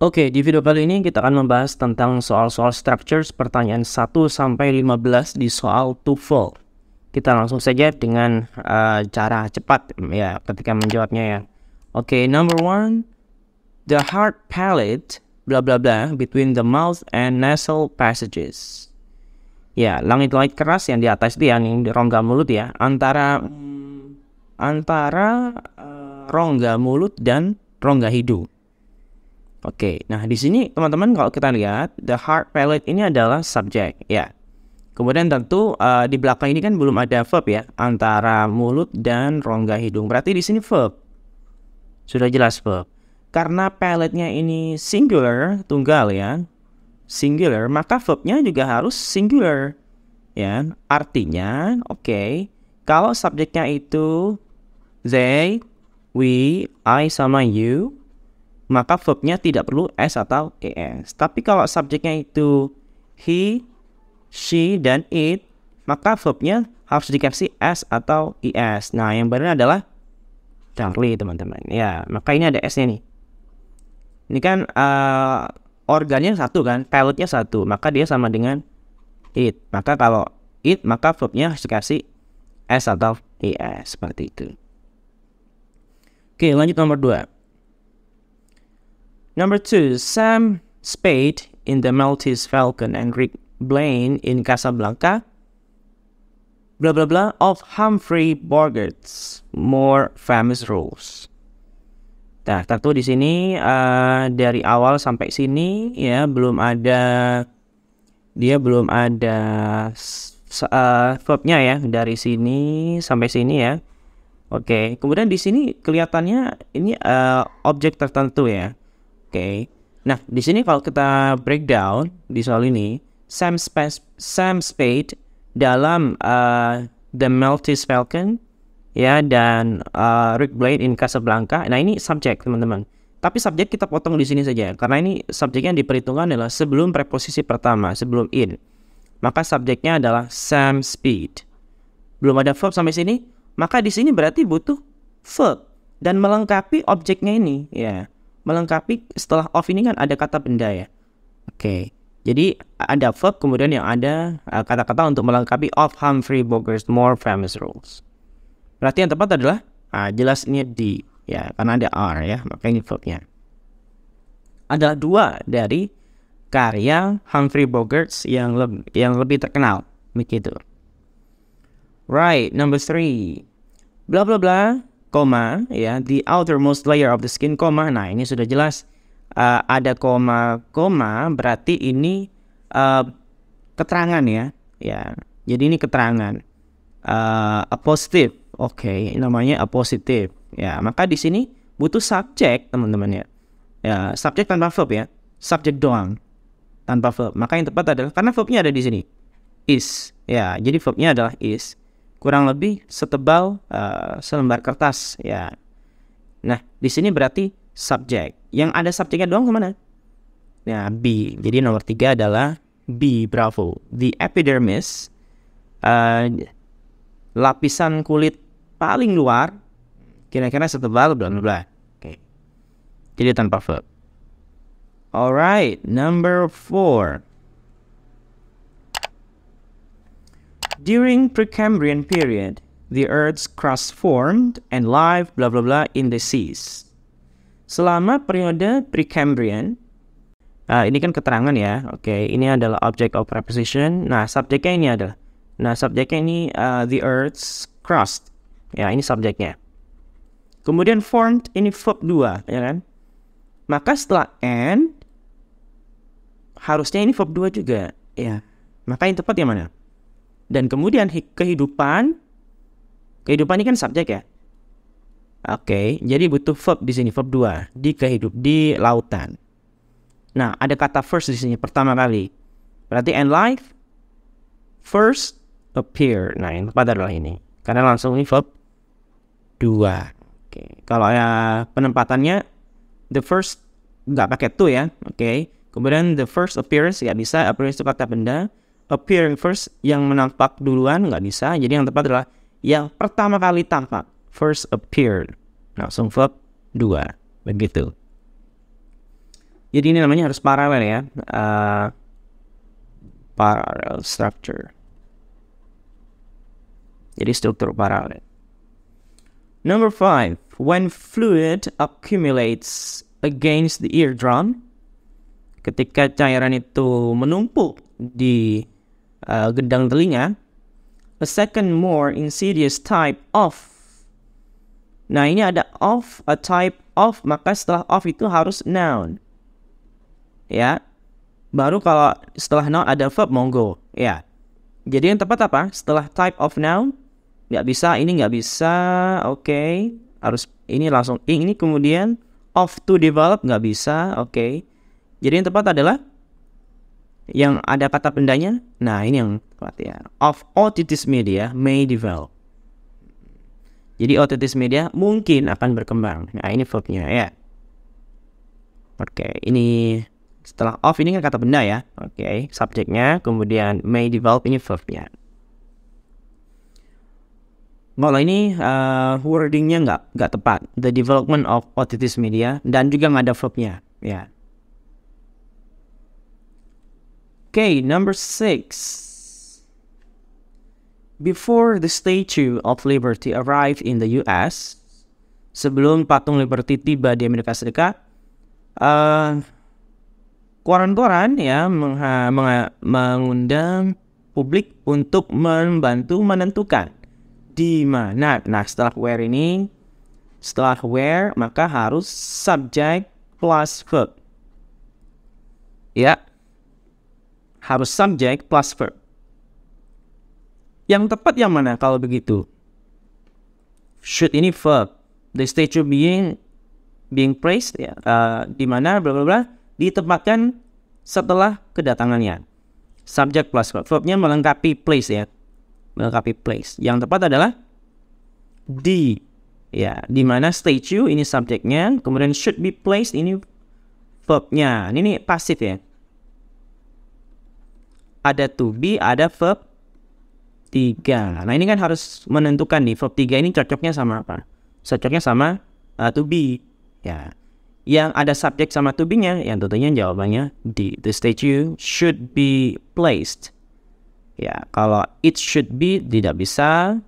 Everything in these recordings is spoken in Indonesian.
Oke, di video kali ini kita akan membahas tentang soal-soal structures pertanyaan 1 sampai 15 di soal TOEFL. Kita langsung saja dengan cara cepat ya ketika menjawabnya ya. Oke, number 1, the hard palate bla bla bla between the mouth and nasal passages. Ya, langit-langit keras yang di atas dia nih, di rongga mulut ya, antara rongga mulut dan rongga hidung. Oke, nah di sini teman-teman kalau kita lihat the hard palate ini adalah subjek ya. Kemudian tentu di belakang ini kan belum ada verb ya, antara mulut dan rongga hidung. Berarti di sini verb. Sudah jelas verb. Karena palate-nya ini singular, tunggal ya. Singular, maka verbnya juga harus singular. Ya, artinya oke, kalau subjeknya itu they, we, I sama you, maka verbnya tidak perlu s atau es. Tapi kalau subjeknya itu he, she, dan it, maka verbnya harus dikasih s atau es. Nah, yang benar adalah Charlie, teman-teman. Ya, maka ini ada s-nya nih. Ini kan organnya satu kan, palate-nya satu, maka dia sama dengan it. Maka kalau it, maka verbnya harus dikasih s atau es, seperti itu. Oke, lanjut nomor 2. Number 2, Sam Spade in The Maltese Falcon and Rick Blaine in Casablanca, blah blah blah, of Humphrey Bogart's more famous roles. Nah, tentu di sini dari awal sampai sini ya belum ada verbnya ya, dari sini sampai sini ya. Oke, kemudian di sini kelihatannya ini objek tertentu ya. Oke. Nah, di sini kalau kita breakdown di soal ini, Sam Spade dalam The Maltese Falcon ya, dan Rick Blaine in Casablanca. Nah, ini subjek, teman-teman. Tapi subjek kita potong di sini saja karena ini subjeknya diperhitungkan adalah sebelum preposisi pertama, sebelum in. Maka subjeknya adalah Sam Spade. Belum ada verb sampai sini, maka di sini berarti butuh verb dan melengkapi objeknya ini ya. Melengkapi setelah of ini kan ada kata benda ya. Oke. Jadi ada verb kemudian yang ada kata-kata untuk melengkapi of Humphrey Bogart's more famous roles. Berarti yang tepat adalah jelas ini D ya, karena ada R ya, maka ini verbnya. Ada 2 dari karya Humphrey Bogart yang lebih terkenal begitu. Right, number 3. Blah blah blah, koma ya, the outermost layer of the skin, koma. Nah, ini sudah jelas ada koma berarti ini keterangan ya. Ya. Jadi ini keterangan a positive. Oke, namanya a positive. Ya, maka di sini butuh subjek, teman-teman ya. Ya, subjek tanpa verb ya. Subjek doang tanpa verb. Maka yang tepat adalah karena verbnya ada di sini. Is. Ya, jadi verbnya adalah is. Kurang lebih setebal selembar kertas ya. Nah, di sini berarti subjek. Yang ada subjeknya doang kemana? Nah, B. Jadi nomor 3 adalah B. Bravo. The epidermis, lapisan kulit paling luar, kira-kira setebal bla bla bla. Oke. Jadi tanpa verb. Alright, number 4. During Precambrian period, the Earth's crust formed and life blah blah blah in the seas. Selama periode Precambrian, ini kan keterangan ya. Oke, ini adalah object of preposition. Nah, subjeknya ini adalah. Nah, subjeknya ini the Earth's crust. Ya, ini subjeknya. Kemudian formed ini verb 2, ya kan? Maka setelah and harusnya ini verb 2 juga, ya. Maka yang tepat yang mana? Dan kemudian kehidupan ini kan subjek ya. Oke, jadi butuh verb di sini, verb 2 di lautan. Nah, ada kata first di sini pertama kali. Berarti and life first appear. Nah, yang tepat adalah ini. Karena langsung ini verb 2. Oke, kalau ya penempatannya the first nggak pakai to ya. Oke. Kemudian the first appearance nggak bisa, appearance itu kata benda. Appear first, yang menampak duluan nggak bisa. Jadi yang tepat adalah yang pertama kali tampak, first appeared. Langsung verb 2. Begitu. Jadi ini namanya harus paralel ya. Parallel structure. Jadi struktur paralel. Number 5. When fluid accumulates against the eardrum, ketika cairan itu menumpuk di gendang telinga, a second more insidious type of. Nah ini ada of, a type of, maka setelah of itu harus noun. Ya, baru kalau setelah noun ada verb monggo. Ya, jadi yang tepat apa? Setelah type of noun, nggak bisa, ini nggak bisa, oke. Harus ini langsung ini kemudian of to develop nggak bisa, oke. Jadi yang tepat adalah yang ada kata bendanya. Nah ini yang tepat ya. Of otitis media may develop. Jadi otitis media mungkin akan berkembang. Nah ini verbnya ya. Oke, ini setelah of ini kan kata benda ya. Oke, subjeknya, kemudian may develop ini verbnya. Kalau ini wordingnya nggak tepat. The development of otitis media, dan juga nggak ada verbnya ya. Okay, number 6. Before the Statue of Liberty arrived in the US, sebelum patung Liberty tiba di Amerika Serikat, koran-koran ya mengundang publik untuk membantu menentukan di mana. Nah, setelah where ini, setelah where maka harus subject plus verb. Ya, harus subject plus verb. Yang tepat yang mana kalau begitu? Should ini verb. The statue being praised ya, di mana bla bla bla ditempatkan setelah kedatangannya. Subject plus verb. Verbnya melengkapi place ya. Melengkapi place. Yang tepat adalah di. Ya, di mana statue ini subjeknya, kemudian should be placed ini verbnya. Ini pasif ya. Ada to be, ada verb 3. Nah ini kan harus menentukan nih verb 3 ini cocoknya sama apa? Cocoknya sama to be. Ya. Yang ada subjek sama to be-nya, yang tentunya jawabannya di. The statue should be placed. Ya, kalau it should be tidak bisa.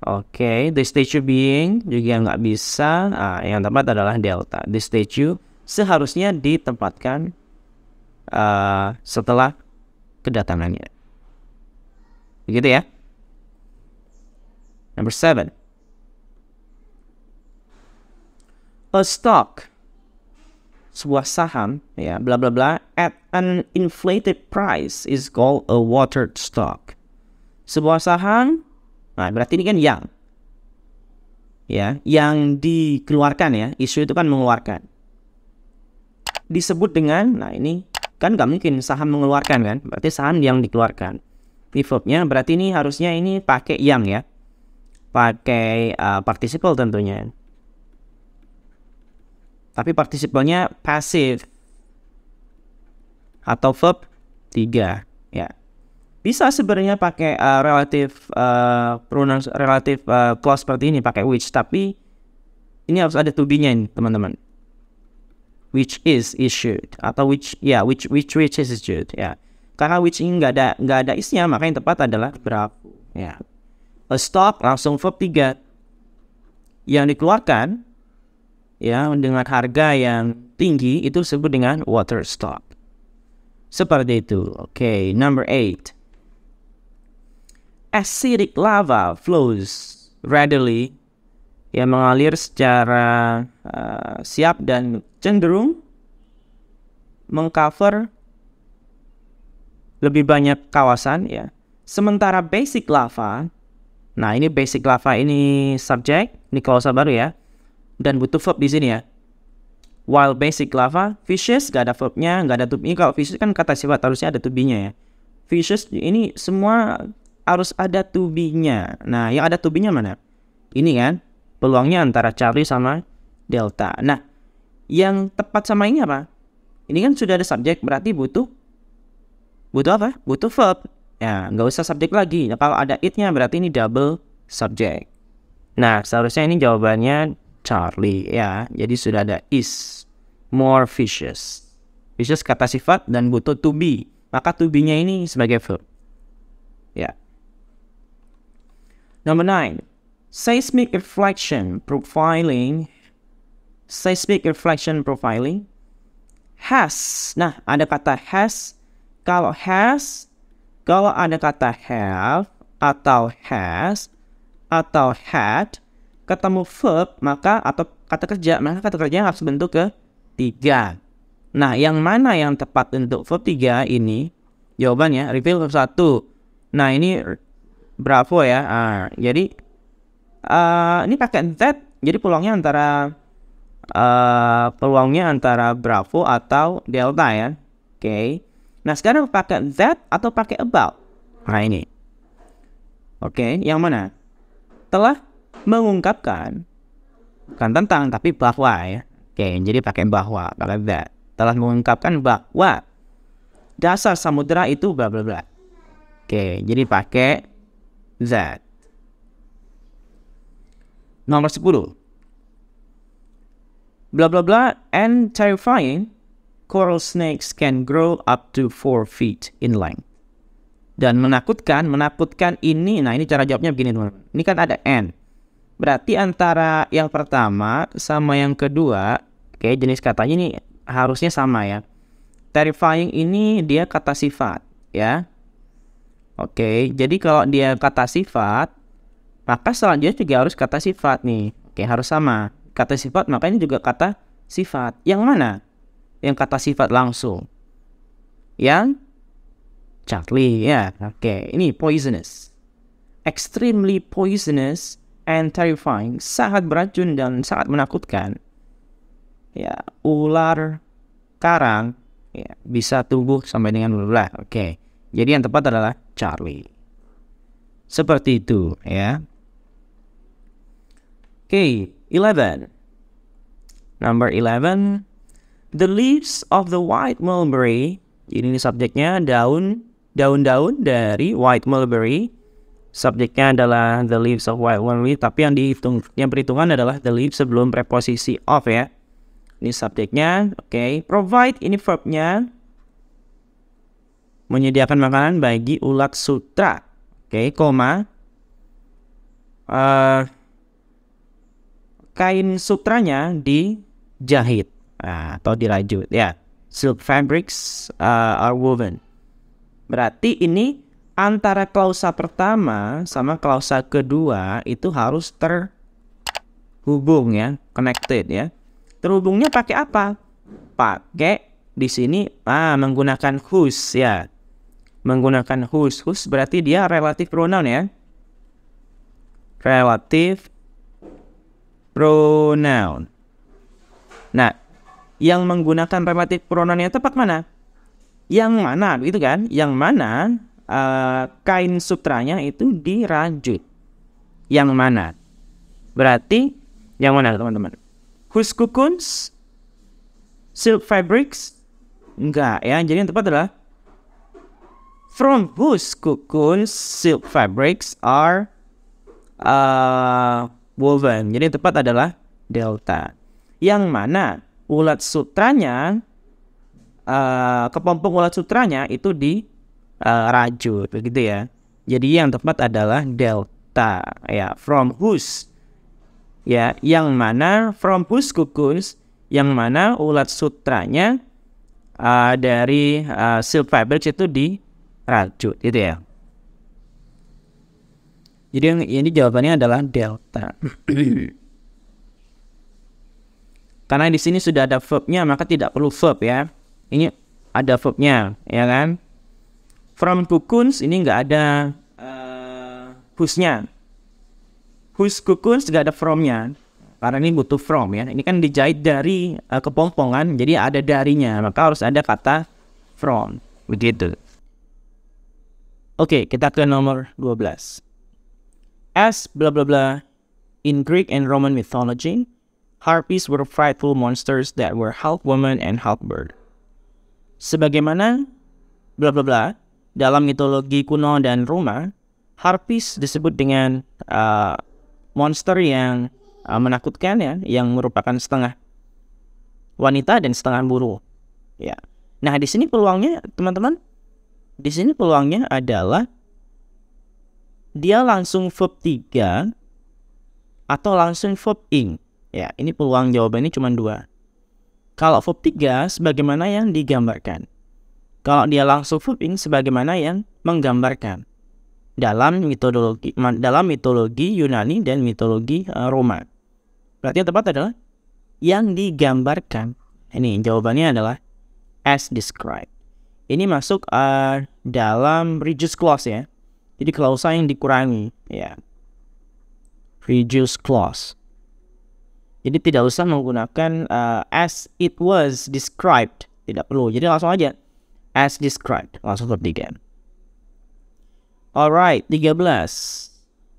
Oke, the statue being juga nggak bisa. Yang tepat adalah delta. The statue seharusnya ditempatkan setelah kedatangannya. Begitu ya. Number 7. A stock, sebuah saham ya, bla bla bla, at an inflated price is called a watered stock. Sebuah saham, nah berarti ini kan yang dikeluarkan ya, isu itu kan mengeluarkan. Disebut dengan, nah ini kan nggak mungkin saham mengeluarkan kan, berarti saham yang dikeluarkan. Verbnya berarti ini harusnya ini pakai yang ya, pakai participle tentunya. Tapi participalnya passive atau verb 3 ya. Bisa sebenarnya pakai relative pronouns, relative clause seperti ini, pakai which, tapi ini harus ada to be-nya ini, teman-teman. Which is issued atau which is issued ya. Karena which ini nggak ada isnya, maka yang tepat adalah berapa ya. A stock langsung verb 3 yang dikeluarkan ya dengan harga yang tinggi itu disebut dengan water stock. Seperti itu. Oke, number 8. Acidic lava flows readily, yang mengalir secara siap dan cenderung mengcover lebih banyak kawasan ya. Sementara basic lava, nah ini basic lava ini subjek, ini klausa baru ya, dan butuh verb di sini ya. While basic lava, fishes gak ada verbnya, gak ada to be. Kalau fishes kan kata sifat harusnya ada to be-nya ya. Fishes ini semua harus ada to be-nya. Nah, yang ada to be-nya mana? Ini kan peluangnya antara Charlie sama Delta. Nah, yang tepat sama ini apa? Ini kan sudah ada subjek, berarti butuh apa? Butuh verb. Ya, nggak usah subjek lagi. Nah, kalau ada it-nya berarti ini double subject. Nah, seharusnya ini jawabannya Charlie ya. Jadi sudah ada is. more vicious. Vicious kata sifat dan butuh to be. Maka to be-nya ini sebagai verb. Ya. Number 9. Seismic reflection profiling. Seismic reflection profiling has. Nah, ada kata has. Kalau ada kata have atau has atau had ketemu verb maka atau kata kerja, maka kata kerja harus bentuk ketiga. Nah, yang mana yang tepat untuk verb 3 ini? Jawabannya reveal verb 1. Nah, ini bravo ya. Jadi ini pakai that. Jadi peluangnya antara bravo atau delta ya. Oke. Nah, sekarang pakai that atau pakai about? Nah, ini. Oke, yang mana? Telah mengungkapkan, bukan tentang tapi bahwa ya. Oke, jadi pakai bahwa, pakai that. Telah mengungkapkan bahwa dasar samudera itu bla bla bla. Oke, jadi pakai that. Nomor 10. Bla bla bla and terrifying, coral snakes can grow up to 4 feet in length. Dan menakutkan ini, nah ini cara jawabnya begini teman-teman. Ini kan ada and. Berarti antara yang pertama sama yang kedua, oke, jenis katanya ini harusnya sama ya. Terrifying ini dia kata sifat ya. Oke, jadi kalau dia kata sifat, maka selanjutnya juga harus kata sifat nih. Oke, harus sama. Kata sifat maka ini juga kata sifat. Yang mana? Yang kata sifat langsung. Yang Charlie ya. Oke, ini poisonous. Extremely poisonous and terrifying. Sangat beracun dan sangat menakutkan. Ya, ular karang ya, bisa tumbuh sampai dengan bla. Oke. Jadi yang tepat adalah Charlie. Seperti itu ya. Oke, 11. Number 11. The leaves of the white mulberry. Ini subjeknya daun-daun dari white mulberry. Subjeknya adalah the leaves of white mulberry, tapi yang perhitungan adalah the leaves sebelum preposisi of ya. Ini subjeknya, oke. Provide ini verbnya. Menyediakan makanan bagi ulat sutra. Oke, koma. Kain sutranya dijahit atau dirajut ya. Silk fabrics are woven. Berarti ini antara klausa pertama sama klausa kedua itu harus terhubung ya, connected ya. Terhubungnya pakai apa? Pakai di sini menggunakan whose ya. Menggunakan whose. Whose berarti dia relative pronoun ya. Relative pronoun. Nah, yang menggunakan relative pronoun yang tepat mana? Yang mana, begitu kan? Yang mana kain sutranya itu dirajut. Yang mana? Berarti yang mana teman-teman? Whose cocoons? Silk fabrics? Enggak ya. Jadi yang tepat adalah from whose cocoons silk fabrics are woven. Jadi yang tepat adalah delta. Yang mana ulat sutranya, kepompong ulat sutranya itu dirajut, begitu ya. Jadi yang tepat adalah delta ya. From whose ya, yang mana from whose cocoons, yang mana ulat sutranya dari silk fabrics itu dirajut, gitu ya. Jadi yang ini jawabannya adalah delta. Karena di sini sudah ada verbnya, maka tidak perlu verb ya. Ini ada verbnya, ya kan? From cocoons ini nggak ada whose-nya. Whose cocoons nggak ada from-nya. Karena ini butuh from ya. Ini kan dijahit dari kepompongan, jadi ada darinya. Maka harus ada kata from. Begitu. Oke, kita ke nomor 12. As blah blah blah in Greek and Roman mythology, harpies were frightful monsters that were half woman and half bird. Sebagaimana bla bla bla dalam mitologi kuno dan Roma, harpies disebut dengan monster yang menakutkan ya, yang merupakan setengah wanita dan setengah buruh. Ya. Nah, di sini peluangnya teman-teman, di sini peluangnya adalah dia langsung verb 3 atau langsung verb ing. Ya, ini peluang jawabannya cuma 2. Kalau verb 3 sebagaimana yang digambarkan. Kalau dia langsung verb ing sebagaimana yang menggambarkan. Dalam mitologi Yunani dan mitologi Roma. Berarti yang tepat adalah yang digambarkan. Ini jawabannya adalah as described. Ini masuk dalam reduced clause ya. Jadi klausa yang dikurangi ya. Reduced clause. Jadi tidak usah menggunakan as it was described. Tidak perlu. Jadi langsung aja as described. Langsung verb 3. Alright, 13.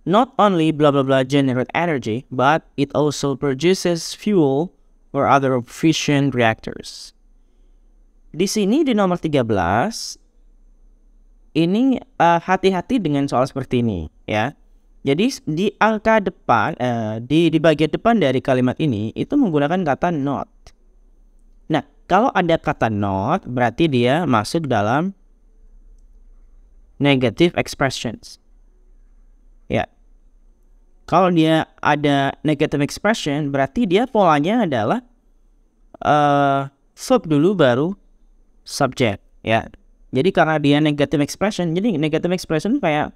Not only blah blah blah generate energy, but it also produces fuel or other fission reactors. Di sini di nomor 13 ini hati-hati dengan soal seperti ini ya. Jadi di angka depan di bagian depan dari kalimat ini itu menggunakan kata not. Nah, kalau ada kata not berarti dia masuk dalam negative expressions. Ya. Kalau dia ada negative expression berarti dia polanya adalah verb dulu baru subject ya. Jadi karena dia negative expression, jadi negative expression kayak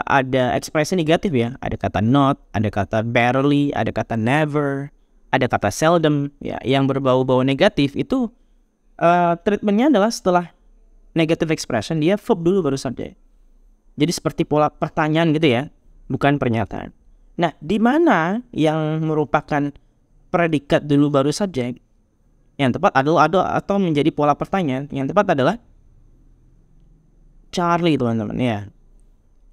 ada ekspresi negatif ya. Ada kata not, ada kata barely, ada kata never, ada kata seldom ya. Yang berbau-bau negatif itu treatmentnya adalah setelah negative expression dia verb dulu baru subject. Jadi seperti pola pertanyaan gitu ya, bukan pernyataan. Nah, di mana yang merupakan predikat dulu baru subject? Yang tepat adalah atau menjadi pola pertanyaan. Yang tepat adalah Charlie, teman-teman ya.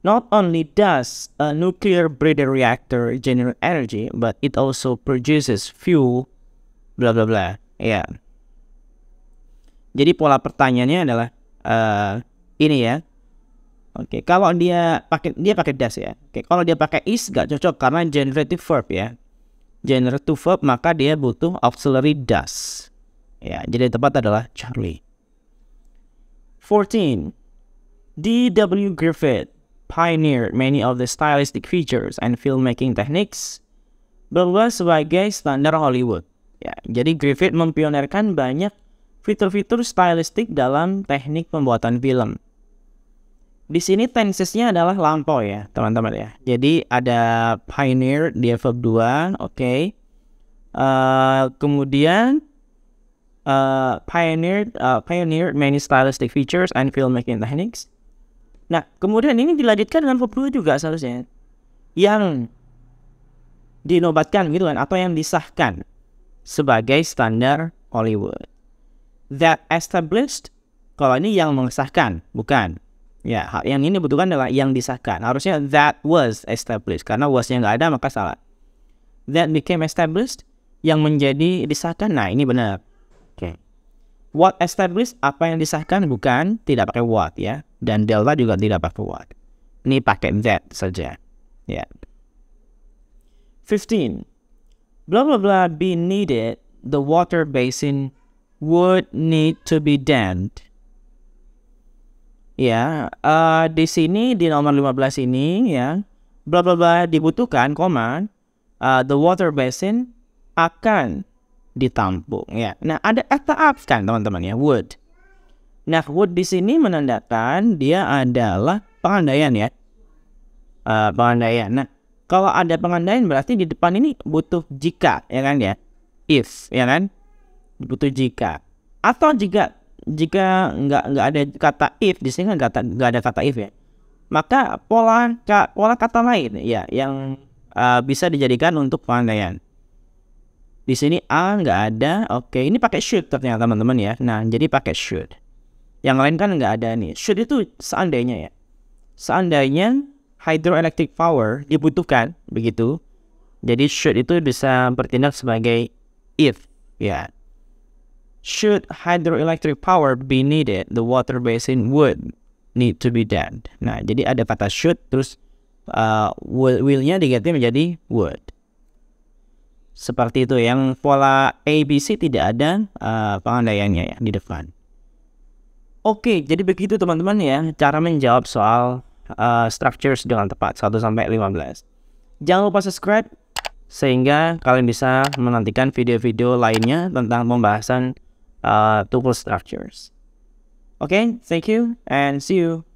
Not only does a nuclear breeder reactor generate energy, but it also produces fuel, bla bla bla. Ya. Jadi pola pertanyaannya adalah ini ya. Oke, kalau dia pakai does ya. Oke, kalau dia pakai is gak cocok karena generative verb ya. Generative verb maka dia butuh auxiliary does. Ya, jadi tepat adalah Charlie. 14. D.W. Griffith pioneered many of the stylistic features and filmmaking techniques berubah sebagai standar Hollywood. Ya, jadi Griffith mempionerkan banyak fitur-fitur stylistik dalam teknik pembuatan film. Di sini tensesnya adalah lampau ya, teman-teman ya. Jadi ada pioneer dia verb 2, oke. Kemudian pioneered many stylistic features and filmmaking techniques. Nah, kemudian ini dilanjutkan dengan verb 2 juga seharusnya. Yang dinobatkan gitu kan, atau yang disahkan sebagai standar Hollywood. That established, kalau ini yang mengesahkan, bukan. Ya, yang ini butuhkan adalah yang disahkan. Harusnya that was established, karena was-nya nggak ada maka salah. That became established, yang menjadi disahkan, nah ini benar. Oke. What established, apa yang disahkan, bukan, tidak pakai what ya. Dan delta juga tidak pakai what. Ini pakai that saja. Ya. 15. Blah blah blah be needed, the water basin would need to be dammed. Ya, di sini di nomor 15 ini ya, bla bla bla dibutuhkan, koma, the water basin akan ditampung ya. Nah, ada kata akan teman-teman ya, would. Nah, would di sini menandakan dia adalah pengandaian ya. Pengandaian. Nah, kalau ada pengandaian berarti di depan ini butuh jika ya kan ya. If ya kan? Butuh jika. Atau jika nggak ada kata if di sini kan nggak ada kata if ya, maka pola kata lain ya yang bisa dijadikan untuk pengandaian. Di sini a nggak ada, oke, ini pakai should ternyata teman-teman ya. Nah, jadi pakai should. Yang lain kan nggak ada nih. Should itu seandainya ya, seandainya hydroelectric power dibutuhkan begitu. Jadi should itu bisa bertindak sebagai if ya. Should hydroelectric power be needed, the water basin would need to be dammed. Nah, jadi ada kata should, terus will-nya diganti menjadi would. Seperti itu, yang pola ABC tidak ada pengandaiannya ya di depan. Oke, jadi begitu teman-teman ya cara menjawab soal structures dengan tepat 1 sampai 15. Jangan lupa subscribe sehingga kalian bisa menantikan video-video lainnya tentang pembahasan tuple structures. Oke, thank you and see you.